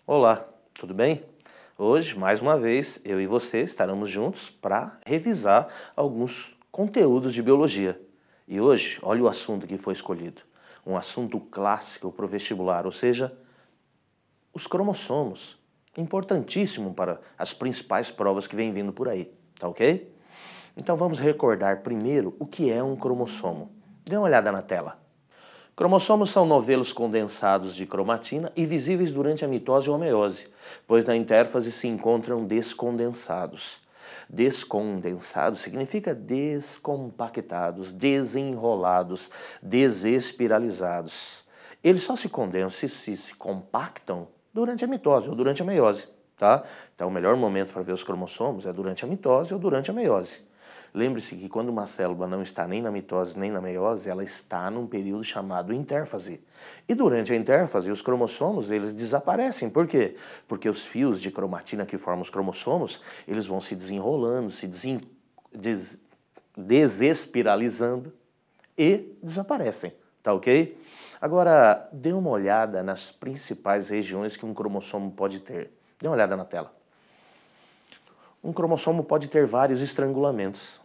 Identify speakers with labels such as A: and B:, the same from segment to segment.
A: Olá, tudo bem? Hoje, mais uma vez, eu e você estaremos juntos para revisar alguns conteúdos de biologia. E hoje, olha o assunto que foi escolhido. Um assunto clássico para o vestibular, ou seja, os cromossomos. Importantíssimo para as principais provas que vêm vindo por aí, tá ok? Então vamos recordar primeiro o que é um cromossomo. Dê uma olhada na tela. Cromossomos são novelos condensados de cromatina e visíveis durante a mitose ou a meiose, pois na intérfase se encontram descondensados. Descondensados significa descompactados, desenrolados, desespiralizados. Eles só se condensam, se compactam durante a mitose ou durante a meiose, tá? Então o melhor momento para ver os cromossomos é durante a mitose ou durante a meiose. Lembre-se que quando uma célula não está nem na mitose nem na meiose, ela está num período chamado intérfase. E durante a intérfase, os cromossomos, eles desaparecem. Por quê? Porque os fios de cromatina que formam os cromossomos, eles vão se desenrolando, desespiralizando e desaparecem, tá ok? Agora, dê uma olhada nas principais regiões que um cromossomo pode ter. Dê uma olhada na tela. Um cromossomo pode ter vários estrangulamentos,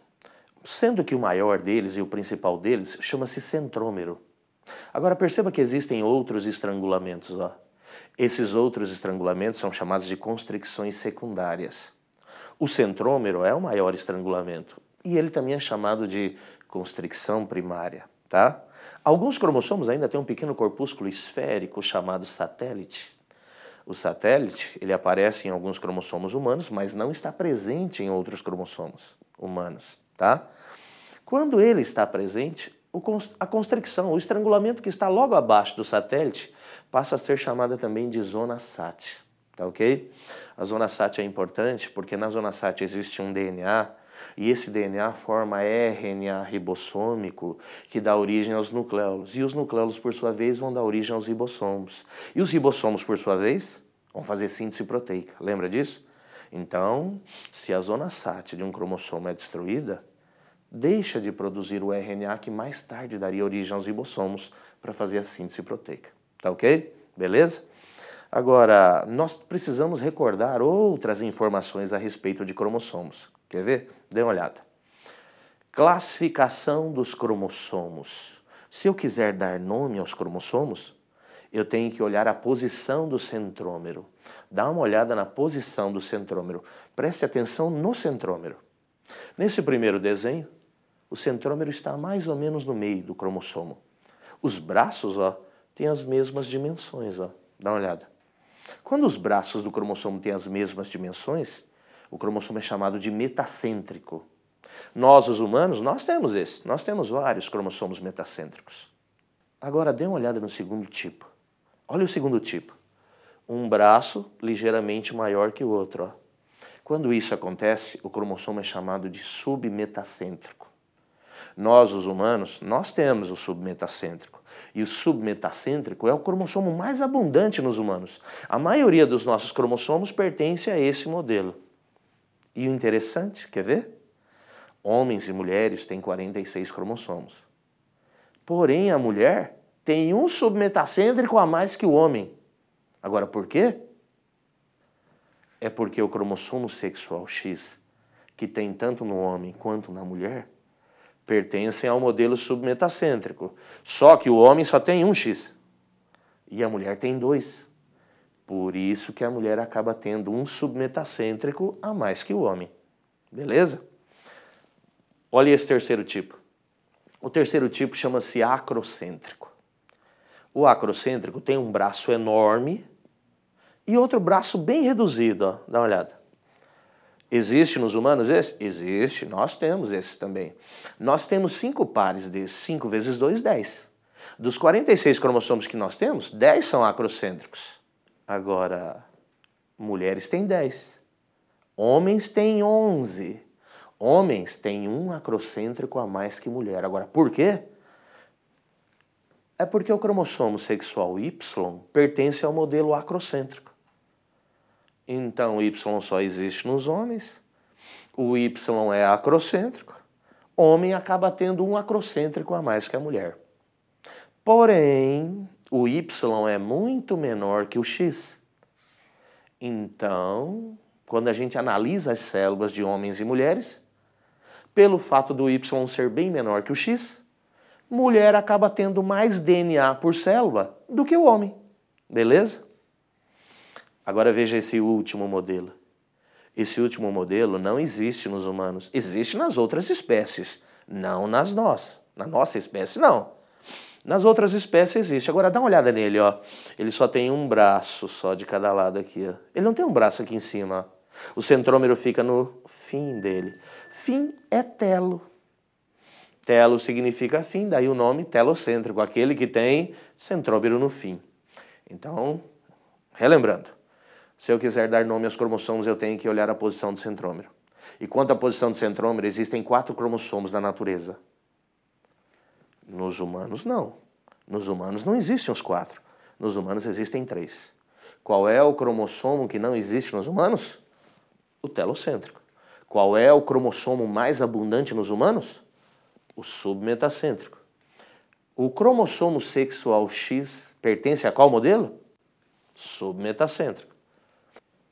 A: sendo que o maior deles e o principal deles chama-se centrômero. Agora perceba que existem outros estrangulamentos. Ó. Esses outros estrangulamentos são chamados de constricções secundárias. O centrômero é o maior estrangulamento e ele também é chamado de constricção primária. Tá? Alguns cromossomos ainda têm um pequeno corpúsculo esférico chamado satélite. O satélite, ele aparece em alguns cromossomos humanos, mas não está presente em outros cromossomos humanos, tá? Quando ele está presente, a constricção, o estrangulamento que está logo abaixo do satélite, passa a ser chamada também de zona SAT, tá ok? A zona SAT é importante porque na zona SAT existe um DNA, e esse DNA forma RNA ribossômico que dá origem aos nucleolos. E os nucleolos, por sua vez, vão dar origem aos ribossomos. E os ribossomos, por sua vez, vão fazer síntese proteica. Lembra disso? Então, se a zona SAT de um cromossomo é destruída, deixa de produzir o RNA que mais tarde daria origem aos ribossomos para fazer a síntese proteica. Tá ok? Beleza? Agora, nós precisamos recordar outras informações a respeito de cromossomos. Quer ver? Dê uma olhada. Classificação dos cromossomos. Se eu quiser dar nome aos cromossomos, eu tenho que olhar a posição do centrômero. Dá uma olhada na posição do centrômero. Preste atenção no centrômero. Nesse primeiro desenho, o centrômero está mais ou menos no meio do cromossomo. Os braços, ó, têm as mesmas dimensões, ó. Dá uma olhada. Quando os braços do cromossomo têm as mesmas dimensões, o cromossomo é chamado de metacêntrico. Nós, os humanos, nós temos vários cromossomos metacêntricos. Agora, dê uma olhada no segundo tipo. Olha o segundo tipo. Um braço ligeiramente maior que o outro. Ó. Quando isso acontece, o cromossomo é chamado de submetacêntrico. Nós, os humanos, nós temos o submetacêntrico. E o submetacêntrico é o cromossomo mais abundante nos humanos. A maioria dos nossos cromossomos pertence a esse modelo. E o interessante, quer ver? Homens e mulheres têm 46 cromossomos. Porém, a mulher tem um submetacêntrico a mais que o homem. Agora, por quê? É porque o cromossomo sexual X, que tem tanto no homem quanto na mulher, pertencem ao modelo submetacêntrico. Só que o homem só tem um X e a mulher tem 2. Por isso que a mulher acaba tendo um submetacêntrico a mais que o homem. Beleza? Olha esse terceiro tipo. O terceiro tipo chama-se acrocêntrico. O acrocêntrico tem um braço enorme e outro braço bem reduzido. Ó. Dá uma olhada. Existe nos humanos esse? Existe, nós temos esse também. Nós temos 5 pares desses, 5 vezes 2, 10. Dos 46 cromossomos que nós temos, 10 são acrocêntricos. Agora, mulheres têm 10. Homens têm 11. Homens têm um acrocêntrico a mais que mulher. Agora, por quê? É porque o cromossomo sexual Y pertence ao modelo acrocêntrico. Então, o Y só existe nos homens, o Y é acrocêntrico, homem acaba tendo um acrocêntrico a mais que a mulher. Porém, o Y é muito menor que o X. Então, quando a gente analisa as células de homens e mulheres, pelo fato do Y ser bem menor que o X, mulher acaba tendo mais DNA por célula do que o homem. Beleza? Agora veja esse último modelo. Esse último modelo não existe nos humanos. Existe nas outras espécies, não nas nossas. Na nossa espécie, não. Nas outras espécies existe. Agora dá uma olhada nele, ó. Ele só tem um braço só de cada lado aqui, ó. Ele não tem um braço aqui em cima, ó. O centrômero fica no fim dele. Fim é telo. Telo significa fim, daí o nome telocêntrico, aquele que tem centrômero no fim. Então, relembrando, se eu quiser dar nome aos cromossomos, eu tenho que olhar a posição do centrômero. E quanto à posição do centrômero, existem 4 cromossomos na natureza. Nos humanos, não. Nos humanos não existem os 4. Nos humanos existem 3. Qual é o cromossomo que não existe nos humanos? O telocêntrico. Qual é o cromossomo mais abundante nos humanos? O submetacêntrico. O cromossomo sexual X pertence a qual modelo? Submetacêntrico.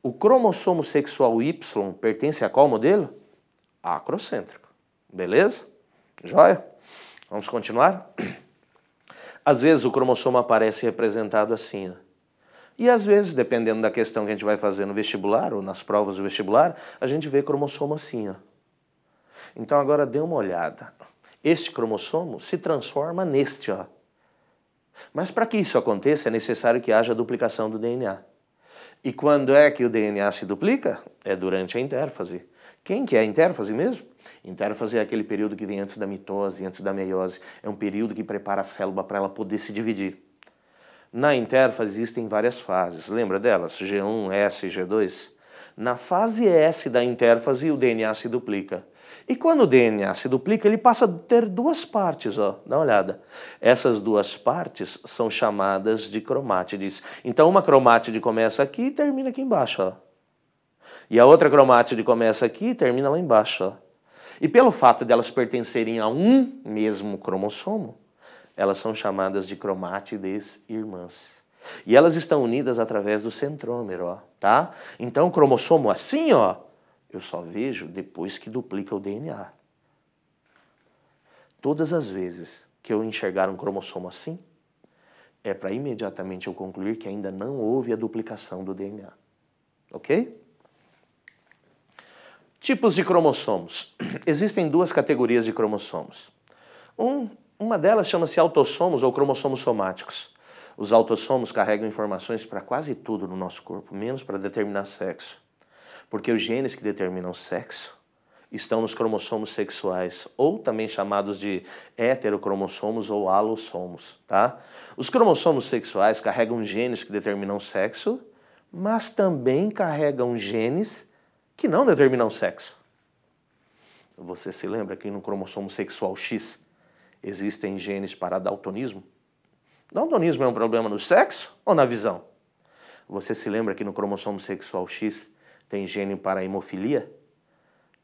A: O cromossomo sexual Y pertence a qual modelo? Acrocêntrico. Beleza? Joia? Vamos continuar? Às vezes o cromossomo aparece representado assim, ó. E às vezes, dependendo da questão que a gente vai fazer no vestibular ou nas provas do vestibular, a gente vê cromossomo assim, ó. Então agora dê uma olhada. Este cromossomo se transforma neste, ó. Mas para que isso aconteça, é necessário que haja duplicação do DNA. E quando é que o DNA se duplica? É durante a intérfase. Quem que é a intérfase mesmo? Intérfase é aquele período que vem antes da mitose, antes da meiose. É um período que prepara a célula para ela poder se dividir. Na intérfase existem várias fases. Lembra delas? G1, S, G2? Na fase S da intérfase, o DNA se duplica. E quando o DNA se duplica, ele passa a ter 2 partes, ó. Dá uma olhada. Essas 2 partes são chamadas de cromátides. Então uma cromátide começa aqui e termina aqui embaixo, ó. E a outra cromátide começa aqui e termina lá embaixo, ó. E pelo fato de elas pertencerem a um mesmo cromossomo, elas são chamadas de cromátides irmãs. E elas estão unidas através do centrômero, ó, tá? Então o cromossomo assim, ó, eu só vejo depois que duplica o DNA. Todas as vezes que eu enxergar um cromossomo assim, é para imediatamente eu concluir que ainda não houve a duplicação do DNA. Ok? Tipos de cromossomos. Existem 2 categorias de cromossomos. Uma delas chama-se autossomos ou cromossomos somáticos. Os autossomos carregam informações para quase tudo no nosso corpo, menos para determinar sexo. Porque os genes que determinam sexo estão nos cromossomos sexuais, ou também chamados de heterocromossomos ou alossomos, tá? Os cromossomos sexuais carregam genes que determinam sexo, mas também carregam genes que não determinam sexo. Você se lembra que no cromossomo sexual X existem genes para daltonismo? Daltonismo é um problema no sexo ou na visão? Você se lembra que no cromossomo sexual X tem gene para hemofilia?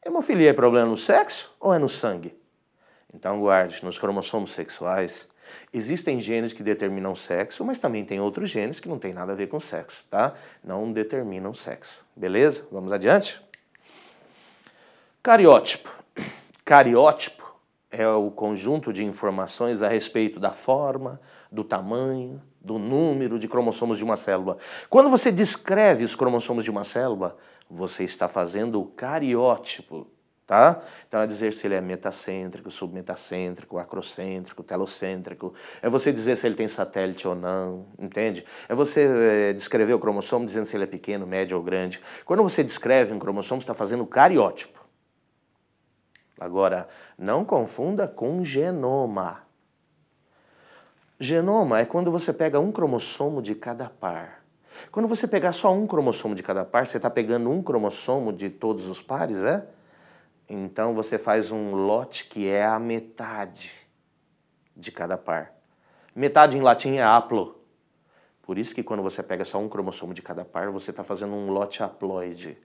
A: Hemofilia é problema no sexo ou é no sangue? Então guarde, nos cromossomos sexuais existem genes que determinam sexo, mas também tem outros genes que não tem nada a ver com sexo, tá? Não determinam sexo. Beleza? Vamos adiante? Cariótipo. Cariótipo é o conjunto de informações a respeito da forma, do tamanho, do número de cromossomos de uma célula. Quando você descreve os cromossomos de uma célula, você está fazendo o cariótipo, tá? Então é dizer se ele é metacêntrico, submetacêntrico, acrocêntrico, telocêntrico. É você dizer se ele tem satélite ou não, entende? É você descrever o cromossomo dizendo se ele é pequeno, médio ou grande. Quando você descreve um cromossomo, você está fazendo o cariótipo. Agora, não confunda com genoma. Genoma é quando você pega um cromossomo de cada par. Quando você pegar só um cromossomo de cada par, você está pegando um cromossomo de todos os pares, é? Então você faz um lote que é a metade de cada par. Metade em latim é haplo. Por isso que quando você pega só um cromossomo de cada par, você está fazendo um lote haploide.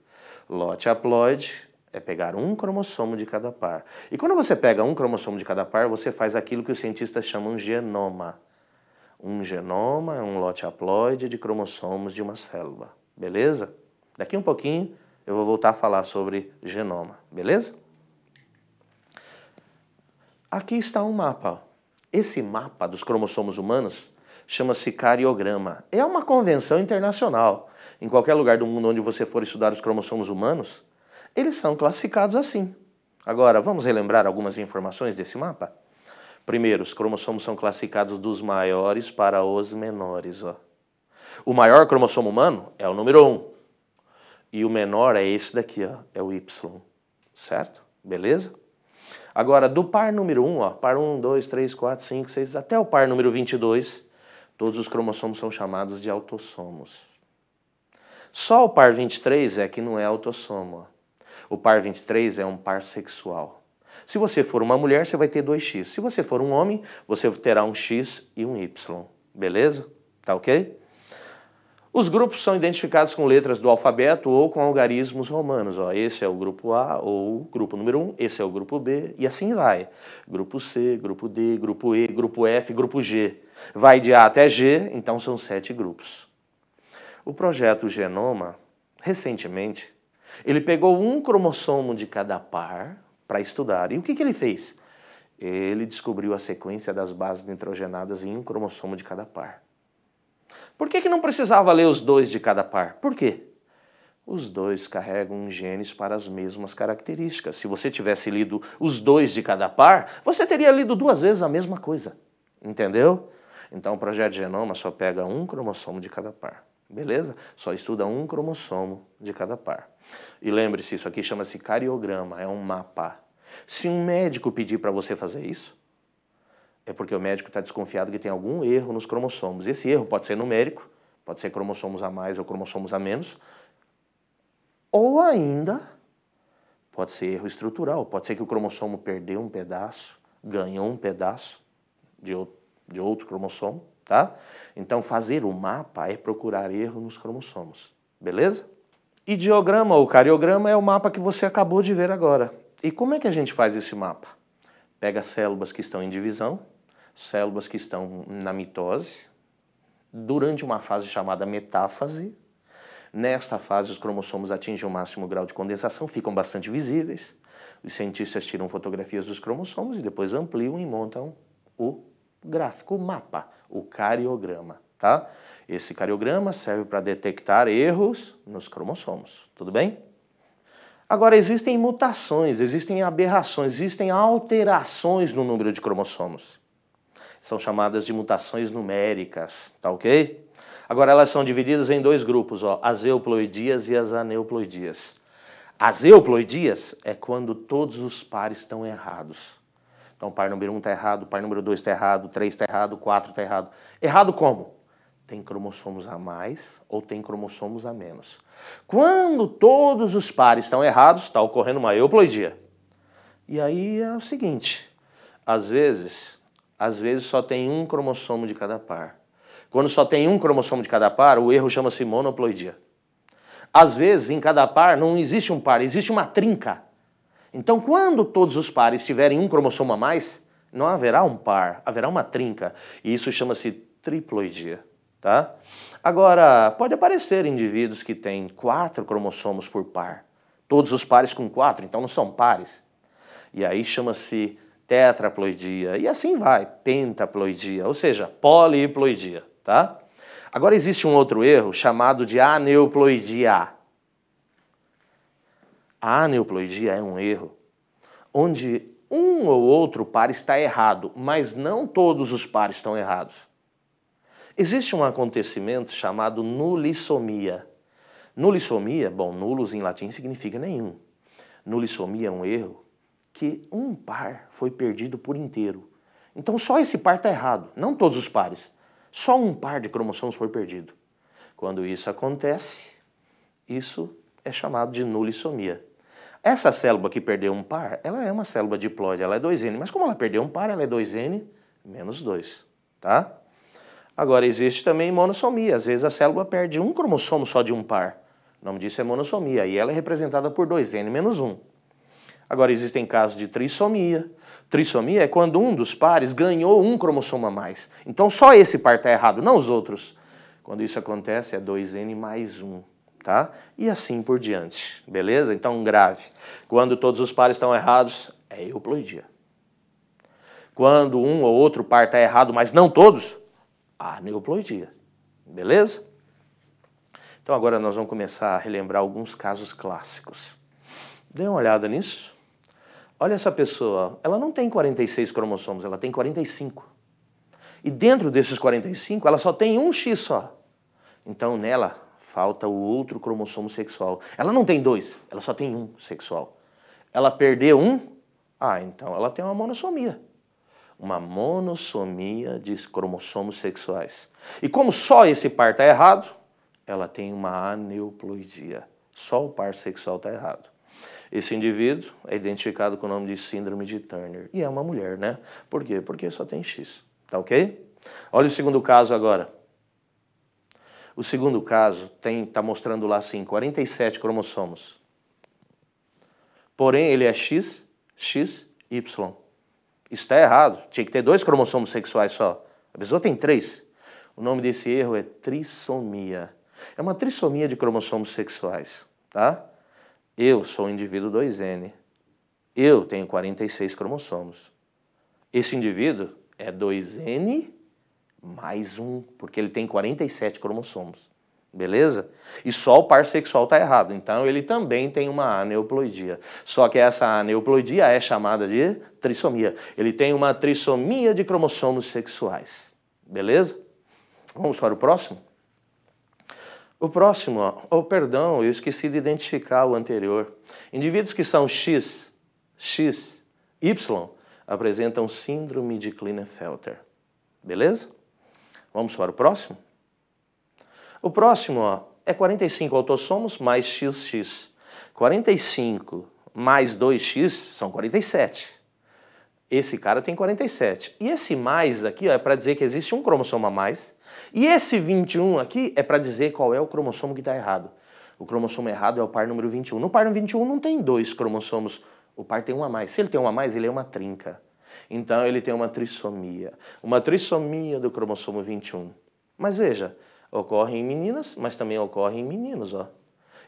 A: Lote haploide é pegar um cromossomo de cada par. E quando você pega um cromossomo de cada par, você faz aquilo que os cientistas chamam de genoma. Um genoma é um lote haploide de cromossomos de uma célula. Beleza? Daqui um pouquinho eu vou voltar a falar sobre genoma, beleza? Aqui está um mapa. Esse mapa dos cromossomos humanos chama-se cariograma. É uma convenção internacional. Em qualquer lugar do mundo onde você for estudar os cromossomos humanos, eles são classificados assim. Agora, vamos relembrar algumas informações desse mapa? Primeiro, os cromossomos são classificados dos maiores para os menores. Ó. O maior cromossomo humano é o número 1. E o menor é esse daqui, ó, é o Y. Certo? Beleza? Agora, do par número 1, ó, par 1, 2, 3, 4, 5, 6, até o par número 22, todos os cromossomos são chamados de autossomos. Só o par 23 é que não é autossomo. Ó. O par 23 é um par sexual. Se você for uma mulher, você vai ter 2X. Se você for um homem, você terá um X e um Y. Beleza? Tá ok? Os grupos são identificados com letras do alfabeto ou com algarismos romanos. Ó, esse é o grupo A ou grupo número 1, esse é o grupo B e assim vai. Grupo C, grupo D, grupo E, grupo F, grupo G. Vai de A até G, então são 7 grupos. O projeto Genoma, recentemente, ele pegou um cromossomo de cada par para estudar. E o que ele fez? Ele descobriu a sequência das bases nitrogenadas em um cromossomo de cada par. Por que não precisava ler os 2 de cada par? Por quê? Os 2 carregam genes para as mesmas características. Se você tivesse lido os 2 de cada par, você teria lido 2 vezes a mesma coisa. Entendeu? Então o projeto Genoma só pega um cromossomo de cada par. Beleza? Só estuda um cromossomo de cada par. E lembre-se, isso aqui chama-se cariograma, é um mapa. Se um médico pedir para você fazer isso, é porque o médico está desconfiado que tem algum erro nos cromossomos. Esse erro pode ser numérico, pode ser cromossomos a mais ou cromossomos a menos, ou ainda pode ser erro estrutural. Pode ser que o cromossomo perdeu um pedaço, ganhou um pedaço de outro cromossomo, tá? Então fazer o mapa é procurar erro nos cromossomos, beleza? Ideograma ou cariograma é o mapa que você acabou de ver agora. E como é que a gente faz esse mapa? Pega células que estão em divisão, células que estão na mitose, durante uma fase chamada metáfase. Nesta fase, os cromossomos atingem o máximo grau de condensação, ficam bastante visíveis. Os cientistas tiram fotografias dos cromossomos e depois ampliam e montam o gráfico, o mapa, o cariograma. Tá? Esse cariograma serve para detectar erros nos cromossomos. Tudo bem? Agora, existem mutações, existem aberrações, existem alterações no número de cromossomos. São chamadas de mutações numéricas, tá ok? Agora, elas são divididas em 2 grupos, ó, as euploidias e as aneuploidias. As euploidias é quando todos os pares estão errados. Então, o par número 1 está errado, o par número 2 está errado, o 3 está errado, o 4 está errado. Errado como? Tem cromossomos a mais ou tem cromossomos a menos. Quando todos os pares estão errados, está ocorrendo uma euploidia. E aí é o seguinte, às vezes só tem um cromossomo de cada par. Quando só tem um cromossomo de cada par, o erro chama-se monoploidia. Às vezes, em cada par, não existe um par, existe uma trinca. Então, quando todos os pares tiverem um cromossomo a mais, não haverá um par, haverá uma trinca. E isso chama-se triploidia. Tá? Agora, pode aparecer indivíduos que têm 4 cromossomos por par. Todos os pares com 4, então não são pares. E aí chama-se tetraploidia. E assim vai, pentaploidia, ou seja, poliploidia. Tá? Agora existe um outro erro chamado de aneuploidia. A aneuploidia é um erro onde um ou outro par está errado, mas não todos os pares estão errados. Existe um acontecimento chamado nulissomia. Nulissomia, bom, nullus em latim significa nenhum. Nulissomia é um erro que um par foi perdido por inteiro. Então só esse par está errado, não todos os pares. Só um par de cromossomos foi perdido. Quando isso acontece, isso é chamado de nulissomia. Essa célula que perdeu um par, ela é uma célula diploide, ela é 2N, mas como ela perdeu um par, ela é 2N menos 2, tá? Agora, existe também monossomia. Às vezes a célula perde um cromossomo só de um par. O nome disso é monossomia, e ela é representada por 2N menos 1. Agora, existem casos de trissomia. Trissomia é quando um dos pares ganhou um cromossomo a mais. Então, só esse par está errado, não os outros. Quando isso acontece, é 2N mais 1, tá? E assim por diante, beleza? Então, grave. Quando todos os pares estão errados, é euploidia. Quando um ou outro par está errado, mas não todos, aneuploidia, beleza? Então agora nós vamos começar a relembrar alguns casos clássicos. Dê uma olhada nisso. Olha essa pessoa, ela não tem 46 cromossomos, ela tem 45. E dentro desses 45, ela só tem um X só. Então nela falta o outro cromossomo sexual. Ela não tem dois, ela só tem um sexual. Ela perdeu um, então ela tem uma monossomia. Uma monossomia de cromossomos sexuais. E como só esse par está errado, ela tem uma aneuploidia. Só o par sexual está errado. Esse indivíduo é identificado com o nome de síndrome de Turner. E é uma mulher, né? Por quê? Porque só tem X. Tá ok? Olha o segundo caso agora. O segundo caso está mostrando lá assim, 47 cromossomos. Porém, ele é X, X, Y. Isso está errado. Tinha que ter 2 cromossomos sexuais só. A pessoa tem 3. O nome desse erro é trissomia. É uma trissomia de cromossomos sexuais, tá? Eu sou o indivíduo 2N. Eu tenho 46 cromossomos. Esse indivíduo é 2N mais 1, porque ele tem 47 cromossomos. Beleza? E só o par sexual está errado. Então ele também tem uma aneuploidia. Só que essa aneuploidia é chamada de trissomia. Ele tem uma trissomia de cromossomos sexuais. Beleza? Vamos para o próximo? O próximo, perdão, eu esqueci de identificar o anterior. Indivíduos que são X, X, Y apresentam síndrome de Klinefelter. Beleza? Vamos para o próximo? O próximo é 45 autossomos mais XX. 45 mais 2X são 47. Esse cara tem 47. E esse mais aqui é para dizer que existe um cromossomo a mais. E esse 21 aqui é para dizer qual é o cromossomo que está errado. O cromossomo errado é o par número 21. No par 21 não tem 2 cromossomos. O par tem um a mais. Se ele tem um a mais, ele é uma trinca. Então ele tem uma trissomia. Uma trissomia do cromossomo 21. Mas veja, ocorre em meninas, mas também ocorre em meninos, ó.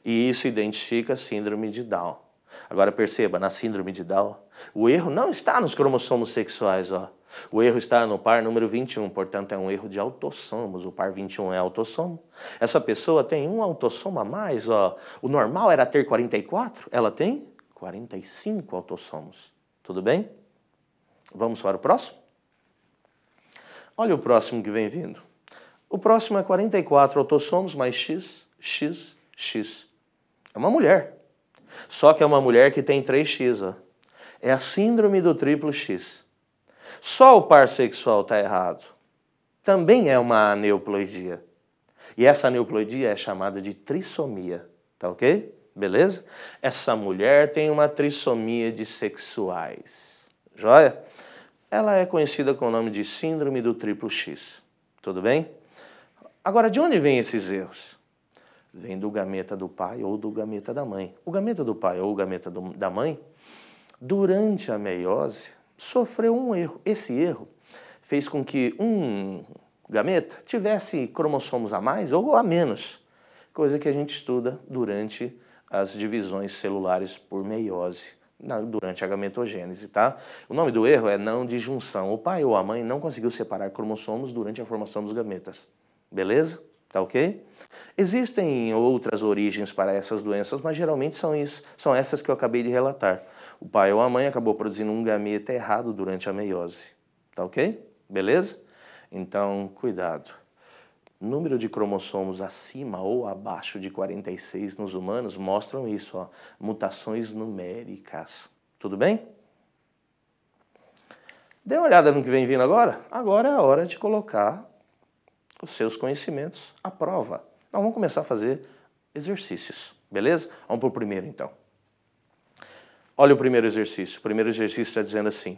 A: E isso identifica a síndrome de Down. Agora perceba, na síndrome de Down, o erro não está nos cromossomos sexuais, ó. O erro está no par número 21, portanto é um erro de autossomos. O par 21 é autossomo. Essa pessoa tem um autossomo a mais, ó. O normal era ter 44, ela tem 45 autossomos. Tudo bem? Vamos para o próximo? Olha o próximo que vem vindo. O próximo é 44 autossomos mais X, X, X. É uma mulher. Só que é uma mulher que tem 3X, ó. É a síndrome do triplo X. Só o par sexual está errado. Também é uma aneuploidia. E essa aneuploidia é chamada de trissomia. Tá ok? Beleza? Essa mulher tem uma trissomia de sexuais. Joia? Ela é conhecida com o nome de síndrome do triplo X. Tudo bem? Agora, de onde vêm esses erros? Vem do gameta do pai ou do gameta da mãe. O gameta do pai ou o gameta da mãe, durante a meiose, sofreu um erro. Esse erro fez com que um gameta tivesse cromossomos a mais ou a menos, coisa que a gente estuda durante as divisões celulares por meiose, durante a gametogênese, tá? O nome do erro é não disjunção. O pai ou a mãe não conseguiu separar cromossomos durante a formação dos gametas. Beleza? Tá ok? Existem outras origens para essas doenças, mas geralmente são essas que eu acabei de relatar. O pai ou a mãe acabou produzindo um gameta errado durante a meiose. Tá ok? Beleza? Então, cuidado. Número de cromossomos acima ou abaixo de 46 nos humanos mostram isso, ó, mutações numéricas. Tudo bem? Dê uma olhada no que vem vindo agora. Agora é a hora de colocar os seus conhecimentos à prova. Nós vamos começar a fazer exercícios, beleza? Vamos para o primeiro, então. Olha o primeiro exercício. O primeiro exercício está dizendo assim.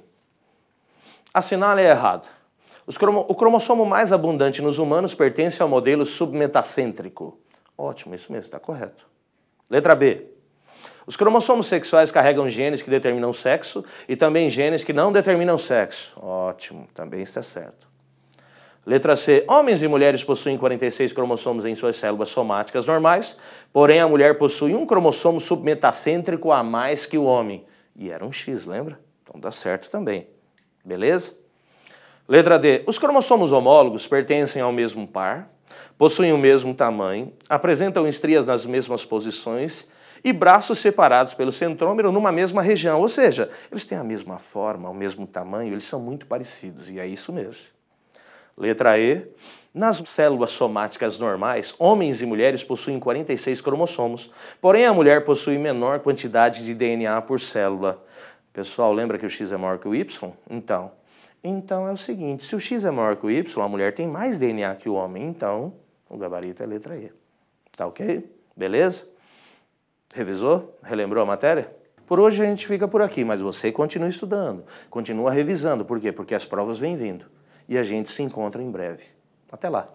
A: Assinale errado. O cromossomo mais abundante nos humanos pertence ao modelo submetacêntrico. Ótimo, isso mesmo, está correto. Letra B. Os cromossomos sexuais carregam genes que determinam sexo e também genes que não determinam sexo. Ótimo, também está certo. Letra C. Homens e mulheres possuem 46 cromossomos em suas células somáticas normais, porém a mulher possui um cromossomo submetacêntrico a mais que o homem. E era um X, lembra? Então dá certo também. Beleza? Letra D. Os cromossomos homólogos pertencem ao mesmo par, possuem o mesmo tamanho, apresentam estrias nas mesmas posições e braços separados pelo centrômero numa mesma região. Ou seja, eles têm a mesma forma, o mesmo tamanho, eles são muito parecidos. E é isso mesmo. Letra E. Nas células somáticas normais, homens e mulheres possuem 46 cromossomos, porém a mulher possui menor quantidade de DNA por célula. Pessoal, lembra que o X é maior que o Y? Então é o seguinte, se o X é maior que o Y, a mulher tem mais DNA que o homem, então o gabarito é letra E. Tá ok? Beleza? Revisou? Relembrou a matéria? Por hoje a gente fica por aqui, mas você continua estudando, continua revisando. Por quê? Porque as provas vêm vindo. E a gente se encontra em breve. Até lá!